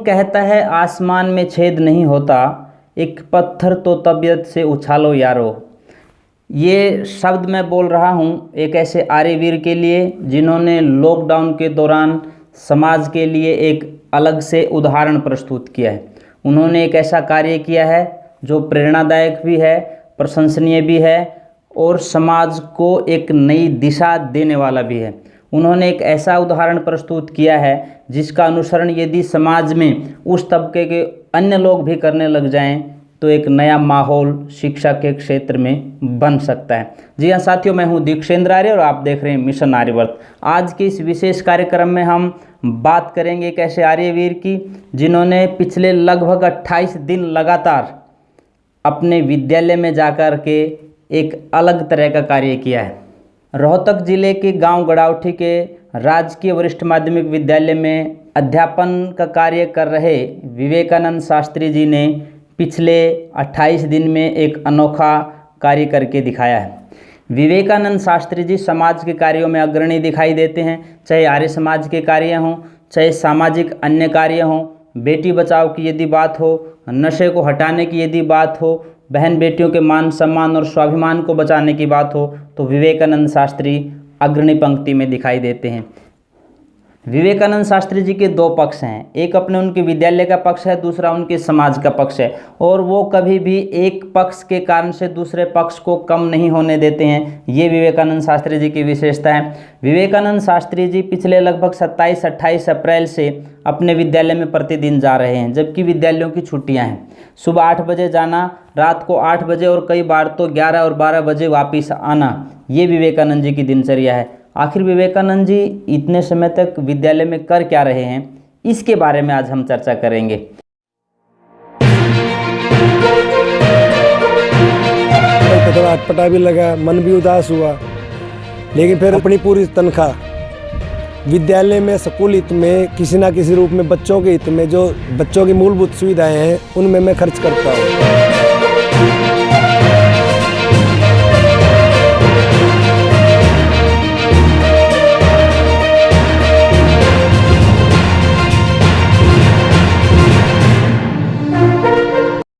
कहता है आसमान में छेद नहीं होता, एक पत्थर तो तबीयत से उछालो यारो। ये शब्द मैं बोल रहा हूँ एक ऐसे आर्यवीर के लिए जिन्होंने लॉकडाउन के दौरान समाज के लिए एक अलग से उदाहरण प्रस्तुत किया है। उन्होंने एक ऐसा कार्य किया है जो प्रेरणादायक भी है, प्रशंसनीय भी है और समाज को एक नई दिशा देने वाला भी है। उन्होंने एक ऐसा उदाहरण प्रस्तुत किया है जिसका अनुसरण यदि समाज में उस तबके के अन्य लोग भी करने लग जाएं तो एक नया माहौल शिक्षा के क्षेत्र में बन सकता है। जी हाँ साथियों, मैं हूँ दीक्षेंद्र आर्य और आप देख रहे हैं मिशन आर्यवर्त। आज के इस विशेष कार्यक्रम में हम बात करेंगे एक ऐसे आर्यवीर की जिन्होंने पिछले लगभग 28 दिन लगातार अपने विद्यालय में जाकर के एक अलग तरह का कार्य किया है। रोहतक जिले के गांव गड़ावठी के राजकीय वरिष्ठ माध्यमिक विद्यालय में अध्यापन का कार्य कर रहे विवेकानंद शास्त्री जी ने पिछले 28 दिन में एक अनोखा कार्य करके दिखाया है। विवेकानंद शास्त्री जी समाज के कार्यों में अग्रणी दिखाई देते हैं, चाहे आर्य समाज के कार्य हों, चाहे सामाजिक अन्य कार्य हों, बेटी बचाओ की यदि बात हो, नशे को हटाने की यदि बात हो, बहन बेटियों के मान सम्मान और स्वाभिमान को बचाने की बात हो, तो विवेकानंद शास्त्री अग्रणी पंक्ति में दिखाई देते हैं। विवेकानंद शास्त्री जी के दो पक्ष हैं, एक अपने उनके विद्यालय का पक्ष है, दूसरा उनके समाज का पक्ष है, और वो कभी भी एक पक्ष के कारण से दूसरे पक्ष को कम नहीं होने देते हैं। ये विवेकानंद शास्त्री जी की विशेषता है। विवेकानंद शास्त्री जी पिछले लगभग 27-28 अप्रैल से अपने विद्यालय में प्रतिदिन जा रहे हैं, जबकि विद्यालयों की छुट्टियां हैं। सुबह 8 बजे जाना, रात को 8 बजे और कई बार तो 11 और 12 बजे वापस आना, ये विवेकानंद जी की दिनचर्या है। आखिर विवेकानंद जी इतने समय तक विद्यालय में कर क्या रहे हैं, इसके बारे में आज हम चर्चा करेंगे। थोड़ा अटपटा भी लगा, मन भी उदास हुआ, लेकिन फिर अपनी पूरी तनख्वाह विद्यालय में स्कूल हित में किसी ना किसी रूप में बच्चों के हित में जो बच्चों की मूलभूत सुविधाएं हैं उनमें मैं खर्च करता हूँ।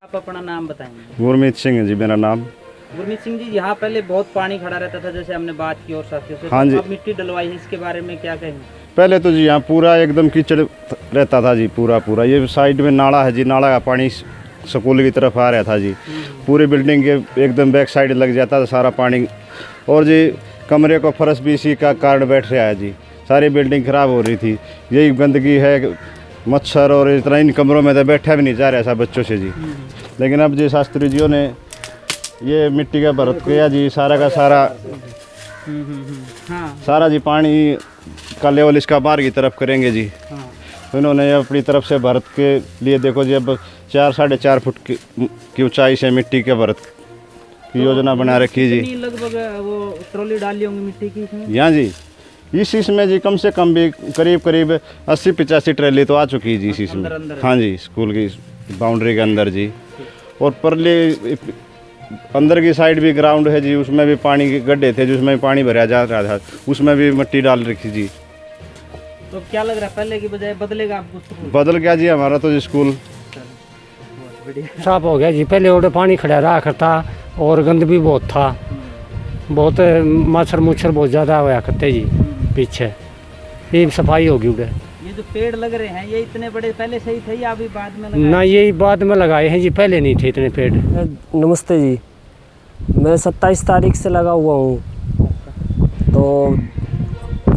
आप अपना नाम बताएंगे? गुरमीत सिंह है जी मेरा नाम। गुरमीत सिंह जी, यहाँ पहले बहुत पानी खड़ा रहता था जैसे हमने बात की और साथियों से, हाँ जी। अब मिट्टी डलवाई है, इसके बारे में क्या कहेंगे? पहले तो जी यहाँ पूरा एकदम कीचड़ रहता था जी, पूरा ये साइड में नाला है जी, नाला का पानी स्कूल की तरफ आ रहा था जी। पूरी बिल्डिंग के एकदम बैक साइड लग जाता था सारा पानी, और जी कमरे को फर्श भी इसी का कारण बैठ रहा है जी। सारी बिल्डिंग खराब हो रही थी, यही गंदगी है, मच्छर, और इतना इन कमरों में तो बैठा भी नहीं जा रहा सब बच्चों से जी। लेकिन अब जी शास्त्री जियों ने ये मिट्टी का भरत किया जी, सारा का सारा सारा जी पानी का लेवल इसका बाहर की तरफ करेंगे जी। तो इन्होंने अपनी तरफ से भरत के लिए देखो जी अब 4-4.5 फुट की ऊंचाई से मिट्टी के भरत की योजना बना रखी जी। लगभग वो ट्रॉली डाली होंगी मिट्टी की इसमें? यहाँ जी इसमें जी कम से कम भी करीब 80-85 ट्रैली तो आ चुकी है जी इस इसमें। हाँ जी, स्कूल की बाउंड्री के अंदर जी। और परले अंदर की साइड भी ग्राउंड है जी, उसमें भी पानी के गड्ढे थे जिसमें पानी भरा जा रहा था, उसमें भी मिट्टी डाल रखी जी। तो क्या लग रहा है पहले की बजाय बदलेगा आपको स्कूल? बदल गया जी हमारा तो जी स्कूल साफ हो गया जी। पहले और पानी खड़ा रहा करता और गंद भी बहुत था, बहुत मच्छर मुच्छर बहुत ज़्यादा हुआ करते जी। पीछे ये सफाई होगी उधर। ये जो पेड़ लग रहे हैं ये इतने बड़े पहले से ही थे या अभी बाद में लगाए? ना, यही बाद में लगाए हैं जी, पहले नहीं थे इतने पेड़। नमस्ते जी, मैं 27 तारीख से लगा हुआ हूँ। तो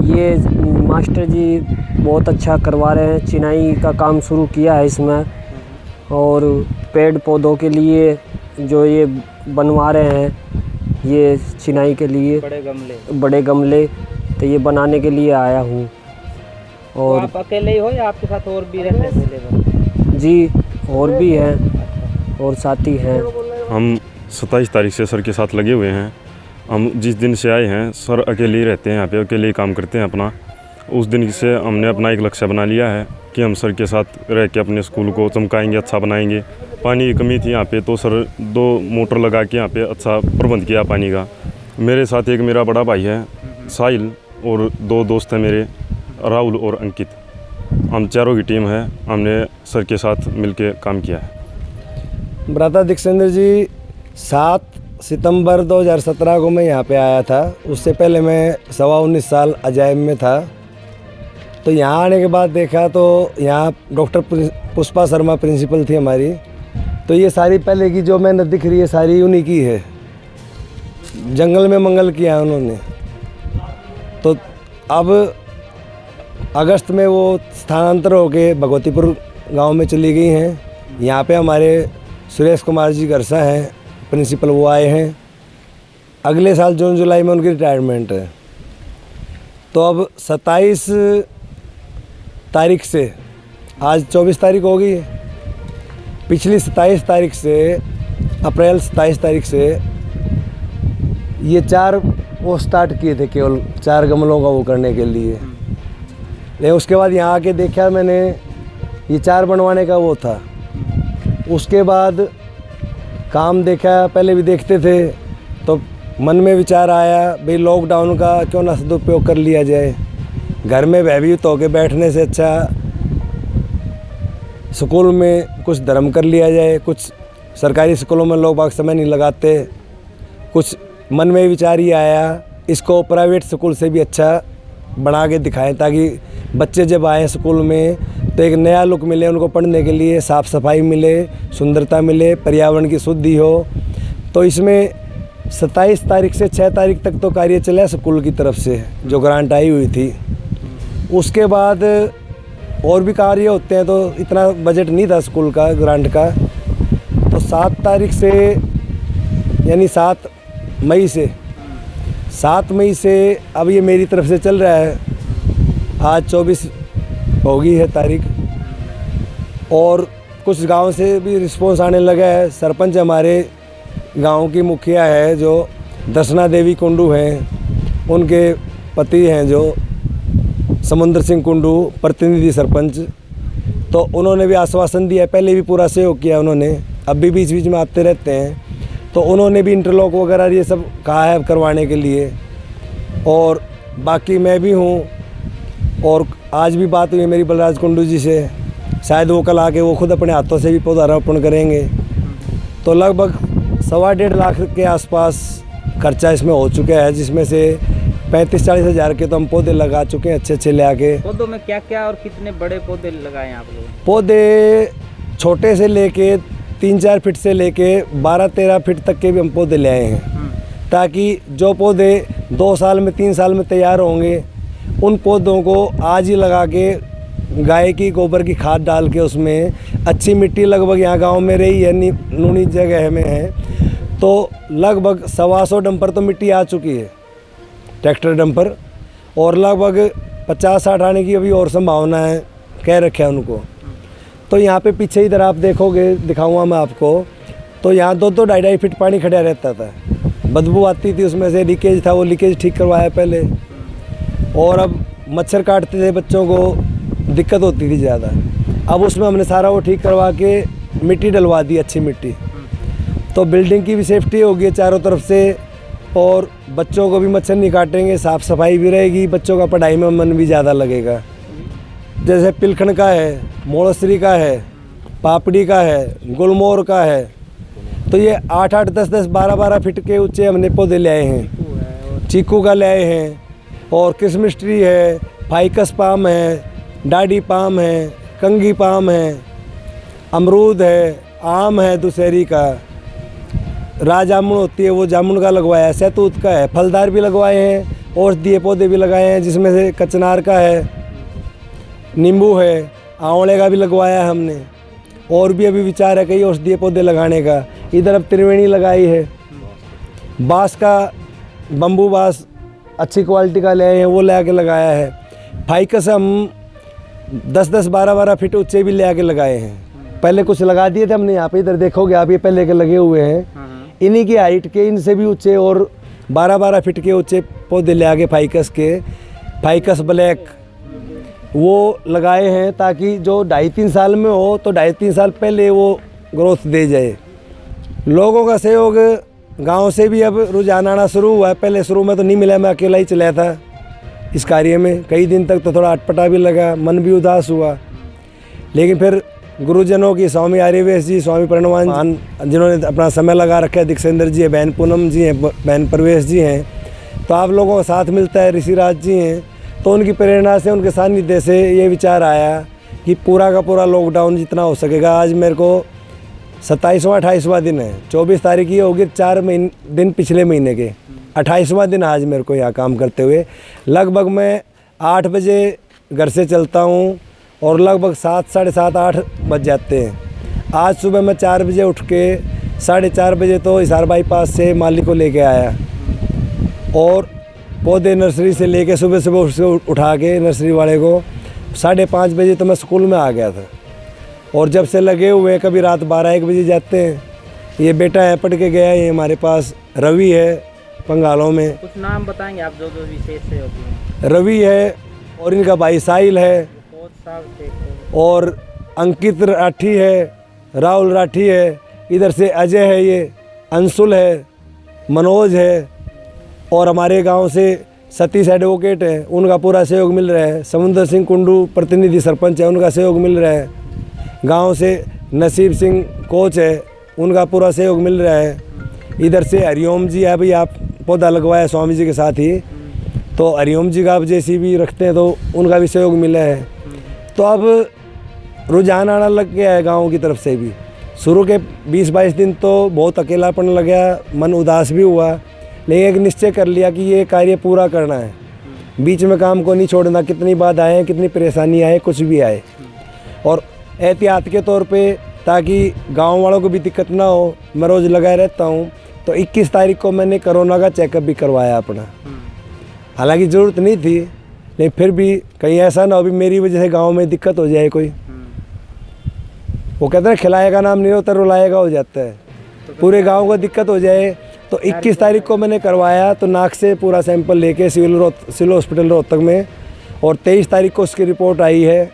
ये मास्टर जी बहुत अच्छा करवा रहे हैं, चिनाई का काम शुरू किया है इसमें, और पेड़ पौधों के लिए जो ये बनवा रहे हैं ये चिनाई के लिए बड़े गमले, तो ये बनाने के लिए आया हूँ। और तो आप अकेले ही हो या आपके साथ और भी रहते हैं? जी और भी हैं और साथी हैं। हम 27 तारीख से सर के साथ लगे हुए हैं। हम जिस दिन से आए हैं सर अकेले ही रहते हैं, यहाँ पे अकेले ही काम करते हैं अपना। उस दिन से हमने अपना एक लक्ष्य बना लिया है कि हम सर के साथ रह के अपने स्कूल को चमकाएंगे, अच्छा बनाएंगे। पानी की कमी थी यहाँ पे, तो सर 2 मोटर लगा के यहाँ पे अच्छा प्रबंध किया पानी का। मेरे साथ एक मेरा बड़ा भाई है साहिल, और 2 दोस्त हैं मेरे, राहुल और अंकित। हम चारों की टीम है, हमने सर के साथ मिलके काम किया है। भ्राता दीक्षेंद्र जी 7 सितंबर 2017 को मैं यहाँ पे आया था। उससे पहले मैं 19.25 साल अजायब में था। तो यहाँ आने के बाद देखा तो यहाँ डॉक्टर पुष्पा शर्मा प्रिंसिपल थी हमारी। तो ये सारी पहले की जो मेहनत दिख रही है सारी उन्हीं की है। जंगल में मंगल किया है उन्होंने। तो अब अगस्त में वो स्थानांतर होके भगवतीपुर गांव में चली गई हैं। यहाँ पे हमारे सुरेश कुमार जी गरसा हैं प्रिंसिपल, वो आए हैं। अगले साल जून जुलाई में उनकी रिटायरमेंट है। तो अब 27 तारीख से, आज 24 तारीख हो गई, पिछली 27 तारीख से, अप्रैल 27 तारीख से ये 4 वो स्टार्ट किए थे, केवल 4 गमलों का वो करने के लिए। लेकिन उसके बाद यहाँ आके देखा मैंने, ये 4 बनवाने का वो था। उसके बाद काम देखा, पहले भी देखते थे तो मन में विचार आया भाई लॉकडाउन का क्यों ना सदुपयोग कर लिया जाए। घर में भयभीत होकर बैठने से अच्छा स्कूल में कुछ धर्म कर लिया जाए। कुछ सरकारी स्कूलों में लोग बाग समय नहीं लगाते। कुछ मन में विचार ही आया इसको प्राइवेट स्कूल से भी अच्छा बना के दिखाएं, ताकि बच्चे जब आए स्कूल में तो एक नया लुक मिले उनको पढ़ने के लिए, साफ़ सफाई मिले, सुंदरता मिले, पर्यावरण की शुद्धि हो। तो इसमें 27 तारीख से 6 तारीख तक तो कार्य चला स्कूल की तरफ से जो ग्रांट आई हुई थी। उसके बाद और भी कार्य होते हैं तो इतना बजट नहीं था स्कूल का ग्रांट का। तो 7 तारीख से यानी 7 मई से अब ये मेरी तरफ से चल रहा है। आज 24 हो गई है तारीख। और कुछ गांव से भी रिस्पॉन्स आने लगा है। सरपंच हमारे गांव की मुखिया है जो दर्शना देवी कुंडू हैं, उनके पति हैं जो समुद्र सिंह कुंडू प्रतिनिधि सरपंच, तो उन्होंने भी आश्वासन दिया। पहले भी पूरा सहयोग किया उन्होंने, अब भी बीच बीच में आते रहते हैं। तो उन्होंने भी इंटरलॉक वगैरह ये सब कहा है करवाने के लिए। और बाकी मैं भी हूँ। और आज भी बात हुई मेरी बलराज कुंडू जी से, शायद वो कल आके वो खुद अपने हाथों से भी पौधारोपण करेंगे। तो लगभग 1.25 लाख के आसपास खर्चा इसमें हो चुका है, जिसमें से 35-40 हज़ार के तो हम पौधे लगा चुके हैं अच्छे ले आके। पौधों में क्या क्या और कितने बड़े पौधे लगाए हैं आप लोग? पौधे छोटे से लेके 3-4 फीट से लेके 12-13 फीट तक के भी हम पौधे ले आए हैं, ताकि जो पौधे 2 साल में 3 साल में तैयार होंगे उन पौधों को आज ही लगा के गाय की गोबर की खाद डाल के उसमें अच्छी मिट्टी लगभग यहाँ गांव में रही है, नूनी जगह में है, तो लगभग 125 डंपर तो मिट्टी आ चुकी है, ट्रैक्टर डंपर। और लगभग 50-60 आने की अभी और संभावना है, कह रखे हैं उनको। तो यहाँ पे पीछे इधर आप देखोगे, दिखाऊंगा मैं आपको, तो यहाँ 2-2 2.5 फीट पानी खड़ा रहता था। बदबू आती थी उसमें से, लीकेज था, वो लीकेज ठीक करवाया पहले। और अब मच्छर काटते थे, बच्चों को दिक्कत होती थी ज़्यादा। अब उसमें हमने सारा वो ठीक करवा के मिट्टी डलवा दी, अच्छी मिट्टी। तो बिल्डिंग की भी सेफ्टी होगी चारों तरफ से, और बच्चों को भी मच्छर नहीं काटेंगे, साफ़ सफाई भी रहेगी, बच्चों का पढ़ाई में मन भी ज़्यादा लगेगा। जैसे पिलखन का है, मोड़श्री का है, पापड़ी का है, गुलमोहर का है। तो ये 8-8, 10-10, 12-12 फीट के ऊंचे हमने पौधे ले आए हैं। चीकू का ले आए हैं, और क्रिसमस ट्री है, फाइकस पाम है, डाडी पाम है, कंगी पाम है, अमरूद है, आम है दुशहरी का, राजामुन होती है वो जामुन का लगवाया है, सैतूत का है, फलदार भी लगवाए हैं, औषधीय पौधे भी लगाए हैं, जिसमें से कचनार का है, नींबू है, आंवले का भी लगवाया है हमने। और भी अभी विचार है कई औषधीय पौधे लगाने का। इधर अब त्रिवेणी लगाई है, बाँस का, बम्बू बाँस अच्छी क्वालिटी का ले आए हैं, वो ले आके लगाया है। फाइकस हम 10-10, 12-12 फीट ऊंचे भी ले आके लगाए हैं। पहले कुछ लगा दिए थे हमने यहाँ पे, इधर देखोगे आप, ये पहले के लगे हुए हैं। इन्हीं की हाइट के, इनसे भी ऊंचे और 12-12 फीट के ऊंचे पौधे ले आके फाइकस के, फाइकस ब्लैक वो लगाए हैं, ताकि जो 2.5-3 साल में हो तो 2.5-3 साल पहले वो ग्रोथ दे जाए। लोगों का सहयोग गांव से भी अब रुझान आना शुरू हुआ है। पहले शुरू में तो नहीं मिला, मैं अकेला ही चलाया था। इस कार्य में। कई दिन तक तो थोड़ा अटपटा भी लगा, मन भी उदास हुआ, लेकिन फिर गुरुजनों की, स्वामी आर्यवेश जी, स्वामी प्रणवान जिन्होंने अपना समय लगा रखा है, दीक्षेंद्र जी है, बहन पूनम जी हैं, बहन प्रवेश जी हैं, तो आप लोगों का साथ मिलता है, ऋषिराज जी हैं, तो उनकी प्रेरणा से, उनके सानिध्य से ये विचार आया कि पूरा का पूरा लॉकडाउन जितना हो सकेगा। आज मेरे को 27वां 28वां दिन है, 24 तारीख ये होगी 4 दिन पिछले महीने के, 28वां दिन आज मेरे को यहाँ काम करते हुए। लगभग मैं 8 बजे घर से चलता हूँ और लगभग 7, साढ़े 7, 8 बज जाते हैं। आज सुबह मैं 4 बजे उठ के 4:30 बजे तो हिसार बाईपास से माली को लेके आया और पौधे नर्सरी से लेके सुबह सुबह उसको उठा के नर्सरी वाले को 5:30 बजे तो मैं स्कूल में आ गया था। और जब से लगे हुए कभी रात 12-1 बजे जाते हैं। ये बेटा है, पढ़ के गया है, ये हमारे पास रवि है पंगालों में। कुछ नाम बताएंगे आप जो विशेष सहयोगी हैं? रवि है और इनका भाई साहिल है और अंकित राठी है, राहुल राठी है, इधर से अजय है, ये अंशुल है, मनोज है और हमारे गांव से सतीश एडवोकेट है, उनका पूरा सहयोग मिल रहा है। समुंदर सिंह कुंडू प्रतिनिधि सरपंच है, उनका सहयोग मिल रहा है। गांव से नसीब सिंह कोच है, उनका पूरा सहयोग मिल रहा है। इधर से हरिओम जी है, भाई आप पौधा लगवाया स्वामी जी के साथ ही, तो हरिओम जी का आप JCB रखते हैं तो उनका भी सहयोग मिला है। तो अब रुझान आना लग गया है गाँव की तरफ से भी। शुरू के 20-22 दिन तो बहुत अकेलापन लगा, मन उदास भी हुआ, लेकिन एक निश्चय कर लिया कि ये कार्य पूरा करना है, बीच में काम को नहीं छोड़ना। कितनी बाधाएं आए, कितनी परेशानी आए, कुछ भी आए, और एहतियात के तौर पे, ताकि गांव वालों को भी दिक्कत ना हो, मैं रोज़ लगा रहता हूं। तो 21 तारीख को मैंने कोरोना का चेकअप भी करवाया अपना। हालांकि ज़रूरत नहीं थी, लेकिन फिर भी कहीं ऐसा ना हो भी मेरी वजह से गांव में दिक्कत हो जाए कोई। वो कहते हैं खिलाएगा नाम नहीं होता, रुलाएगा हो जाता है। पूरे गाँव को दिक्कत हो जाए। तो 21 तारीख को मैंने करवाया, तो नाक से पूरा सैंपल लेके सिविल हॉस्पिटल रोहतक में, और 23 तारीख को उसकी रिपोर्ट आई है,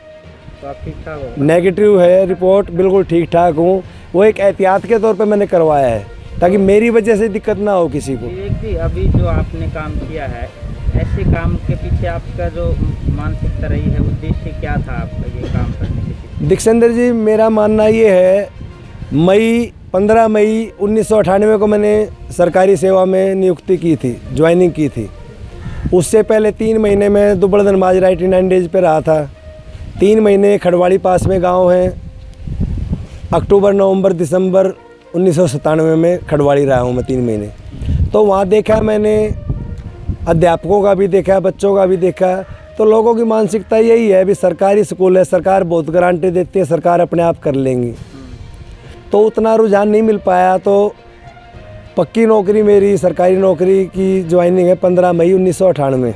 तो आप ठीक ठाक हो? नेगेटिव है रिपोर्ट, बिल्कुल ठीक ठाक हूँ। वो एक एहतियात के तौर पे मैंने करवाया है, ताकि मेरी वजह से दिक्कत ना हो किसी को। विवेक जी, अभी जो आपने काम किया है, ऐसे काम के पीछे आपका जो मानसिकता रही है, उद्देश्य क्या था आपका ये काम करने के पीछे? दीक्षेंद्र जी, मेरा मानना ये है, 15 मई 1998 को मैंने सरकारी सेवा में नियुक्ति की थी, ज्वाइनिंग की थी। उससे पहले 3 महीने में दुबड़दन माजरा 89 डेज पे रहा था। 3 महीने खड़वाड़ी पास में गांव है, अक्टूबर, नवंबर, दिसंबर 1997 में खड़वाड़ी रहा हूँ मैं 3 महीने। तो वहाँ देखा मैंने, अध्यापकों का भी देखा, बच्चों का भी देखा। तो लोगों की मानसिकता यही है भी सरकारी स्कूल है, सरकार बहुत गारंटी देती है, सरकार अपने आप कर लेंगी। तो उतना रुझान नहीं मिल पाया। तो पक्की नौकरी मेरी सरकारी नौकरी की ज्वाइनिंग है 15 मई 1998।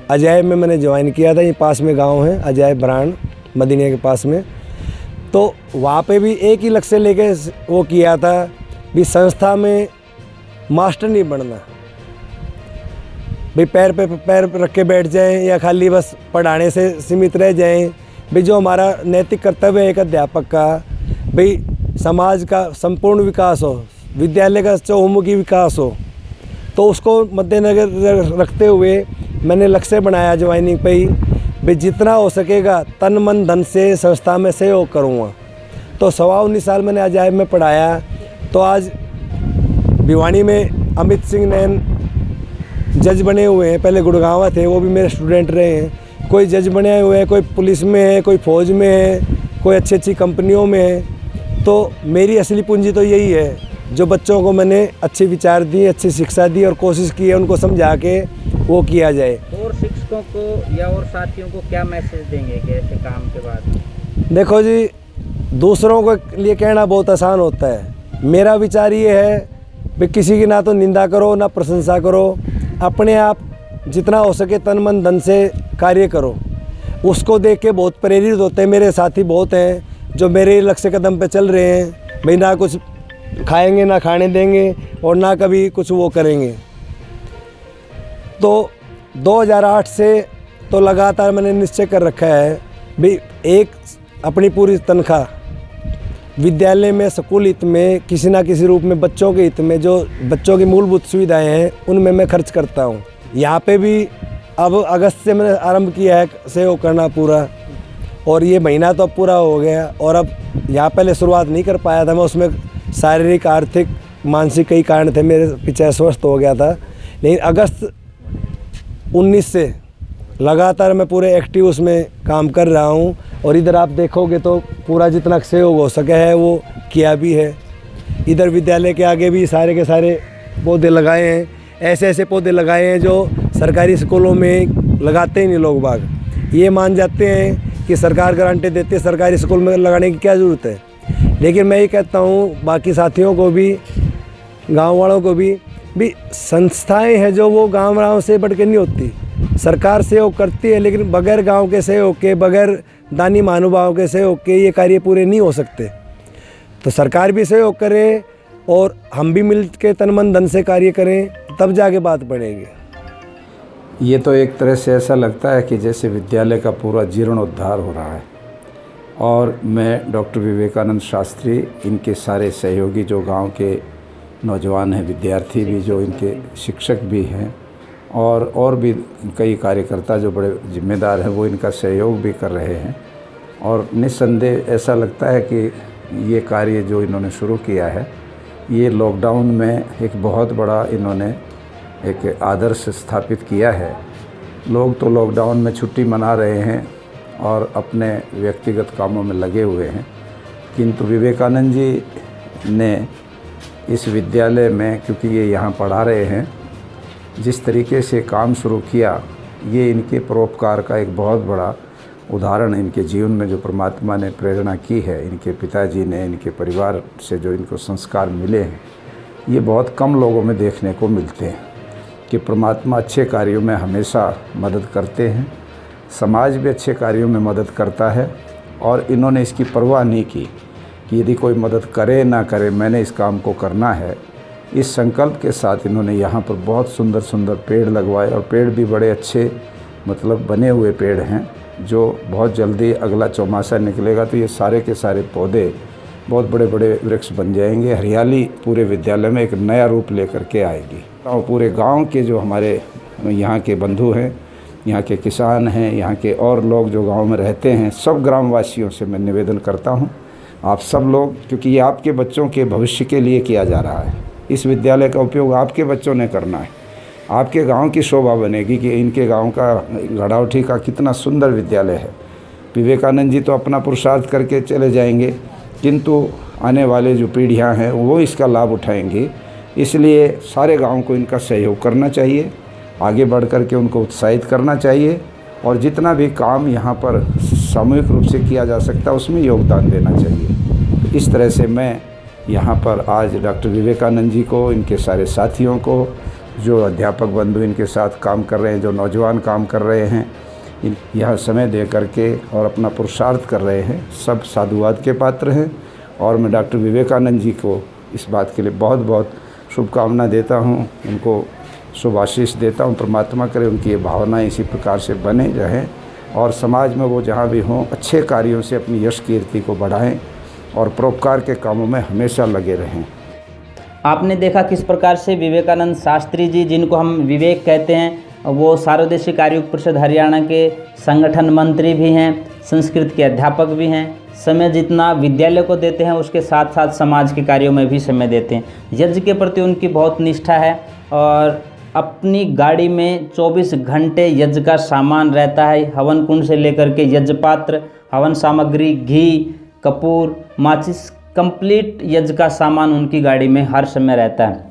अजय में मैंने ज्वाइन किया था, ये पास में गांव है अजय ब्रांड, मदीने के पास में। तो वहाँ पे भी एक ही लक्ष्य लेके वो किया था भी संस्था में मास्टर नहीं बनना, भाई पैर पे पैर रख के बैठ जाएं या खाली बस पढ़ाने से सीमित रह जाएं। भाई जो हमारा नैतिक कर्तव्य है एक अध्यापक का, भाई समाज का संपूर्ण विकास हो, विद्यालय का चहुमुखी विकास हो, तो उसको मद्देनजर रखते हुए मैंने लक्ष्य बनाया ज्वाइनिंग पे ही, भाई जितना हो सकेगा तन मन धन से संस्था में सहयोग करूँगा। तो 19 साल मैंने अजायब में पढ़ाया। तो आज भिवानी में अमित सिंह नैन जज बने हुए हैं, पहले गुड़गांव थे, वो भी मेरे स्टूडेंट रहे हैं। कोई जज बने हुए हैं, कोई पुलिस में है, कोई फौज में है, कोई अच्छी अच्छी कंपनियों में है। तो मेरी असली पूंजी तो यही है, जो बच्चों को मैंने अच्छे विचार दिए, अच्छी शिक्षा दी और कोशिश की है उनको समझा के वो किया जाए। और शिक्षकों को या और साथियों को क्या मैसेज देंगे कि ऐसे काम के बाद? देखो जी, दूसरों के लिए कहना बहुत आसान होता है। मेरा विचार ये है कि किसी की ना तो निंदा करो ना प्रशंसा करो, अपने आप जितना हो सके तन मन धन से कार्य करो। उसको देख के बहुत प्रेरित होते हैं। मेरे साथी बहुत हैं जो मेरे लक्ष्य कदम पे चल रहे हैं, भाई ना कुछ खाएंगे ना खाने देंगे और ना कभी कुछ वो करेंगे। तो 2008 से तो लगातार मैंने निश्चय कर रखा है भाई एक अपनी पूरी तनख्वाह विद्यालय में स्कूल हित में किसी ना किसी रूप में बच्चों के हित में जो बच्चों की मूलभूत सुविधाएं हैं उनमें मैं खर्च करता हूं। यहाँ पे भी अब अगस्त से मैंने आरंभ किया है सहयोग करना पूरा, और ये महीना तो अब पूरा हो गया। और अब यहाँ पहले शुरुआत नहीं कर पाया था मैं, उसमें शारीरिक आर्थिक मानसिक कई कारण थे, मेरे पीछे अस्वस्थ हो गया था। लेकिन अगस्त 19 से लगातार मैं पूरे एक्टिव उसमें काम कर रहा हूँ। और इधर आप देखोगे तो पूरा जितना सहयोग हो सके है वो किया भी है। इधर विद्यालय के आगे भी सारे के सारे पौधे लगाए हैं, ऐसे ऐसे पौधे लगाए हैं जो सरकारी स्कूलों में लगाते ही नहीं लोग बाग। ये मान जाते हैं कि सरकार गारंटी देती है, सरकारी स्कूल में लगाने की क्या ज़रूरत है। लेकिन मैं ये कहता हूँ बाकी साथियों को भी, गांव वालों को भी संस्थाएं हैं जो वो गांव वालों से बढ़ के नहीं होती। सरकार सहयोग करती है, लेकिन बगैर गांव के सहयोग के, बगैर दानी महानुभाव के सहयोग के ये कार्य पूरे नहीं हो सकते। तो सरकार भी सहयोग करे और हम भी मिल के तन मन धन से कार्य करें, तब जाके बात बढ़ेगी। ये तो एक तरह से ऐसा लगता है कि जैसे विद्यालय का पूरा जीर्णोद्धार हो रहा है। और मैं डॉक्टर विवेकानंद शास्त्री, इनके सारे सहयोगी जो गांव के नौजवान हैं, विद्यार्थी भी जो इनके शिक्षक भी हैं, और भी कई कार्यकर्ता जो बड़े जिम्मेदार हैं, वो इनका सहयोग भी कर रहे हैं। और निस्संदेह ऐसा लगता है कि ये कार्य जो इन्होंने शुरू किया है, ये लॉकडाउन में एक बहुत बड़ा इन्होंने एक आदर्श स्थापित किया है। लोग तो लॉकडाउन में छुट्टी मना रहे हैं और अपने व्यक्तिगत कामों में लगे हुए हैं, किंतु विवेकानंद जी ने इस विद्यालय में, क्योंकि ये यहाँ पढ़ा रहे हैं, जिस तरीके से काम शुरू किया, ये इनके परोपकार का एक बहुत बड़ा उदाहरण इनके जीवन में जो परमात्मा ने प्रेरणा की है, इनके पिताजी ने, इनके परिवार से जो इनको संस्कार मिले हैं, ये बहुत कम लोगों में देखने को मिलते हैं कि परमात्मा अच्छे कार्यों में हमेशा मदद करते हैं, समाज भी अच्छे कार्यों में मदद करता है। और इन्होंने इसकी परवाह नहीं की कि यदि कोई मदद करे ना करे, मैंने इस काम को करना है। इस संकल्प के साथ इन्होंने यहाँ पर बहुत सुंदर सुंदर पेड़ लगवाए, और पेड़ भी बड़े अच्छे मतलब बने हुए पेड़ हैं, जो बहुत जल्दी अगला चौमासा निकलेगा तो ये सारे के सारे पौधे बहुत बड़े बड़े वृक्ष बन जाएंगे। हरियाली पूरे विद्यालय में एक नया रूप लेकर के आएगी। और पूरे गांव के जो हमारे यहाँ के बंधु हैं, यहाँ के किसान हैं, यहाँ के और लोग जो गांव में रहते हैं, सब ग्रामवासियों से मैं निवेदन करता हूँ, आप सब लोग, क्योंकि ये आपके बच्चों के भविष्य के लिए किया जा रहा है। इस विद्यालय का उपयोग आपके बच्चों ने करना है। आपके गांव की शोभा बनेगी कि इनके गांव का गढ़ावठी का कितना सुंदर विद्यालय है। विवेकानंद जी तो अपना पुरुषार्थ करके चले जाएंगे, किंतु आने वाले जो पीढ़ियां हैं वो इसका लाभ उठाएंगी। इसलिए सारे गांव को इनका सहयोग करना चाहिए, आगे बढ़ कर के उनको उत्साहित करना चाहिए, और जितना भी काम यहाँ पर सामूहिक रूप से किया जा सकता है उसमें योगदान देना चाहिए। इस तरह से मैं यहाँ पर आज डॉक्टर विवेकानंद जी को, इनके सारे साथियों को, जो अध्यापक बंधु इनके साथ काम कर रहे हैं, जो नौजवान काम कर रहे हैं, यह समय दे करके और अपना पुरुषार्थ कर रहे हैं, सब साधुवाद के पात्र हैं। और मैं डॉक्टर विवेकानंद जी को इस बात के लिए बहुत बहुत शुभकामना देता हूँ, उनको शुभ आशीष देता हूँ। परमात्मा करे उनकी ये भावनाएँ इसी प्रकार से बने रहें, और समाज में वो जहाँ भी हों अच्छे कार्यों से अपनी यश कीर्ति को बढ़ाएं, और परोपकार के कामों में हमेशा लगे रहें। आपने देखा किस प्रकार से विवेकानंद शास्त्री जी, जिनको हम विवेक कहते हैं, वो सार्वदेशिक आयुक्त परिषद हरियाणा के संगठन मंत्री भी हैं, संस्कृत के अध्यापक भी हैं। समय जितना विद्यालय को देते हैं उसके साथ साथ समाज के कार्यों में भी समय देते हैं। यज्ञ के प्रति उनकी बहुत निष्ठा है, और अपनी गाड़ी में 24 घंटे यज्ञ का सामान रहता है। हवन कुंड से लेकर के यज्ञ पात्र, हवन सामग्री, घी, कपूर, माचिस, कंप्लीट यज्ञ का सामान उनकी गाड़ी में हर समय रहता है।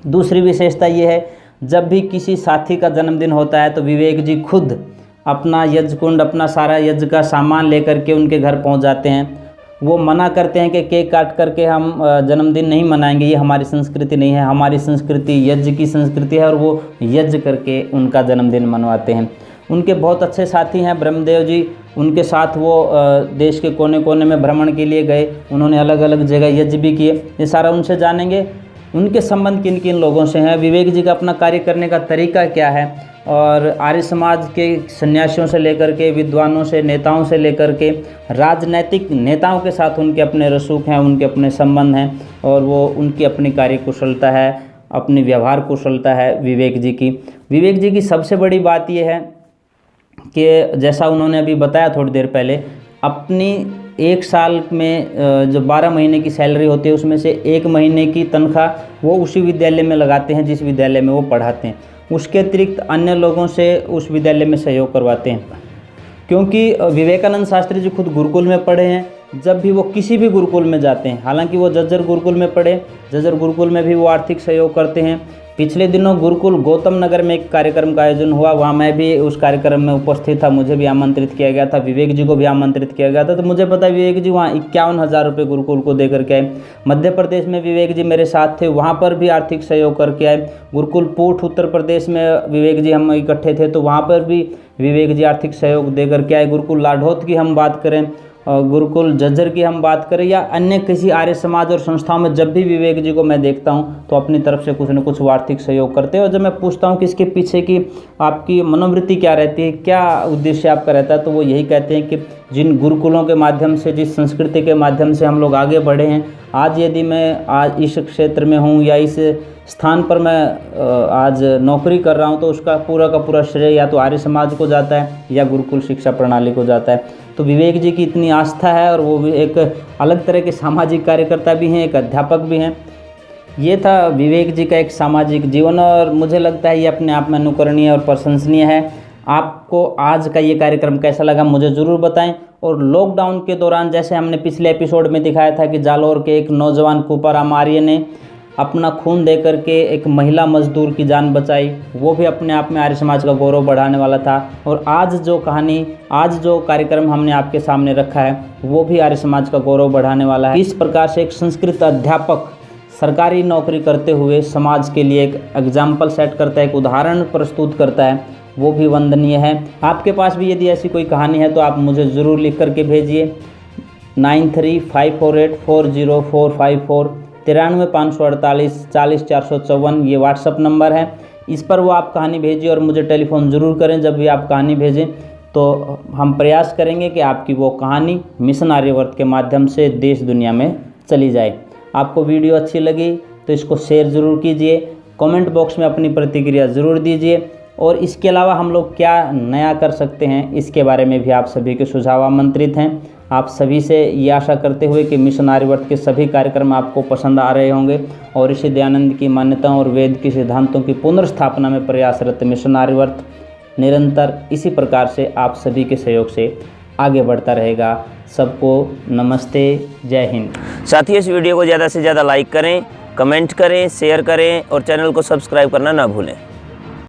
दूसरी विशेषता ये है, जब भी किसी साथी का जन्मदिन होता है तो विवेक जी खुद अपना यज्ञ कुंड, अपना सारा यज्ञ का सामान लेकर के उनके घर पहुंच जाते हैं। वो मना करते हैं कि केक काट करके हम जन्मदिन नहीं मनाएंगे, ये हमारी संस्कृति नहीं है। हमारी संस्कृति यज्ञ की संस्कृति है, और वो यज्ञ करके उनका जन्मदिन मनवाते हैं। उनके बहुत अच्छे साथी हैं ब्रह्मदेव जी, उनके साथ वो देश के कोने कोने में भ्रमण के लिए गए, उन्होंने अलग अलग जगह यज्ञ भी किए। ये सारा उनसे जानेंगे, उनके संबंध किन किन लोगों से हैं, विवेक जी का अपना कार्य करने का तरीका क्या है, और आर्य समाज के सन्यासियों से लेकर के, विद्वानों से, नेताओं से लेकर के राजनैतिक नेताओं के साथ उनके अपने रसूख हैं, उनके अपने संबंध हैं, और वो उनकी अपनी कार्य कुशलता है। अपनी व्यवहार कुशलता है विवेक जी की। विवेक जी की सबसे बड़ी बात यह है कि जैसा उन्होंने अभी बताया थोड़ी देर पहले, अपनी 1 साल में जो 12 महीने की सैलरी होती है उसमें से 1 महीने की तनख्वाह वो उसी विद्यालय में लगाते हैं जिस विद्यालय में वो पढ़ाते हैं। उसके अतिरिक्त अन्य लोगों से उस विद्यालय में सहयोग करवाते हैं, क्योंकि विवेकानंद शास्त्री जी खुद गुरुकुल में पढ़े हैं। जब भी वो किसी भी गुरुकुल में जाते हैं, हालांकि वो जज्जर गुरुकुल में पढ़े, जज्जर गुरुकुल में भी वो आर्थिक सहयोग करते हैं। पिछले दिनों गुरुकुल गौतम नगर में एक कार्यक्रम का आयोजन हुआ, वहाँ मैं भी उस कार्यक्रम में उपस्थित था, मुझे भी आमंत्रित किया गया था, विवेक जी को भी आमंत्रित किया गया था। तो मुझे पता है विवेक जी वहाँ 51,000 रुपये गुरुकुल को दे करके आए। मध्य प्रदेश में विवेक जी मेरे साथ थे, वहाँ पर भी आर्थिक सहयोग करके आए। गुरुकुल पूठ उत्तर प्रदेश में विवेक जी हम इकट्ठे थे, तो वहाँ पर भी विवेक जी आर्थिक सहयोग दे करके आए। गुरुकुल लाढ़ौत की हम बात करें, गुरुकुल जज्जर की हम बात करें, या अन्य किसी आर्य समाज और संस्थाओं में जब भी विवेक जी को मैं देखता हूं तो अपनी तरफ से कुछ न कुछ आर्थिक सहयोग करते हैं। और जब मैं पूछता हूं कि इसके पीछे की आपकी मनोवृत्ति क्या रहती है, क्या उद्देश्य आपका रहता है, तो वो यही कहते हैं कि जिन गुरुकुलों के माध्यम से, जिस संस्कृति के माध्यम से हम लोग आगे बढ़े हैं, आज यदि मैं आज इस क्षेत्र में हूँ या इस स्थान पर मैं आज नौकरी कर रहा हूँ, तो उसका पूरा का पूरा श्रेय या तो आर्य समाज को जाता है या गुरुकुल शिक्षा प्रणाली को जाता है। तो विवेक जी की इतनी आस्था है, और वो भी एक अलग तरह के सामाजिक कार्यकर्ता भी हैं, एक अध्यापक भी हैं। ये था विवेक जी का एक सामाजिक जीवन, और मुझे लगता है ये अपने आप में अनुकरणीय और प्रशंसनीय है। आपको आज का ये कार्यक्रम कैसा लगा मुझे ज़रूर बताएं। और लॉकडाउन के दौरान जैसे हमने पिछले एपिसोड में दिखाया था कि जालौर के एक नौजवान कुपाराम आर्य ने अपना खून दे करके एक महिला मजदूर की जान बचाई, वो भी अपने आप में आर्य समाज का गौरव बढ़ाने वाला था। और आज जो कहानी, आज जो कार्यक्रम हमने आपके सामने रखा है, वो भी आर्य समाज का गौरव बढ़ाने वाला है। इस प्रकार से एक संस्कृत अध्यापक सरकारी नौकरी करते हुए समाज के लिए एक एग्जाम्पल सेट करता है, एक उदाहरण प्रस्तुत करता है, वो भी वंदनीय है। आपके पास भी यदि ऐसी कोई कहानी है तो आप मुझे ज़रूर लिख करके भेजिए। 9354840454 93 548 40 454 ये व्हाट्सअप नंबर है। इस पर वो आप कहानी भेजिए और मुझे टेलीफोन ज़रूर करें। जब भी आप कहानी भेजें तो हम प्रयास करेंगे कि आपकी वो कहानी मिशन आर्यवर्त के माध्यम से देश दुनिया में चली जाए। आपको वीडियो अच्छी लगी तो इसको शेयर ज़रूर कीजिए, कमेंट बॉक्स में अपनी प्रतिक्रिया ज़रूर दीजिए, और इसके अलावा हम लोग क्या नया कर सकते हैं इसके बारे में भी आप सभी के सुझाव आमंत्रित हैं। आप सभी से ये आशा करते हुए कि मिशन आर्यवर्त के सभी कार्यक्रम आपको पसंद आ रहे होंगे, और ऋषि दयानंद की मान्यताओं और वेद के सिद्धांतों की पुनर्स्थापना में प्रयासरत मिशन आर्यवर्त निरंतर इसी प्रकार से आप सभी के सहयोग से आगे बढ़ता रहेगा। सबको नमस्ते, जय हिंद। साथियों, इस वीडियो को ज़्यादा से ज़्यादा लाइक करें, कमेंट करें, शेयर करें और चैनल को सब्सक्राइब करना ना भूलें।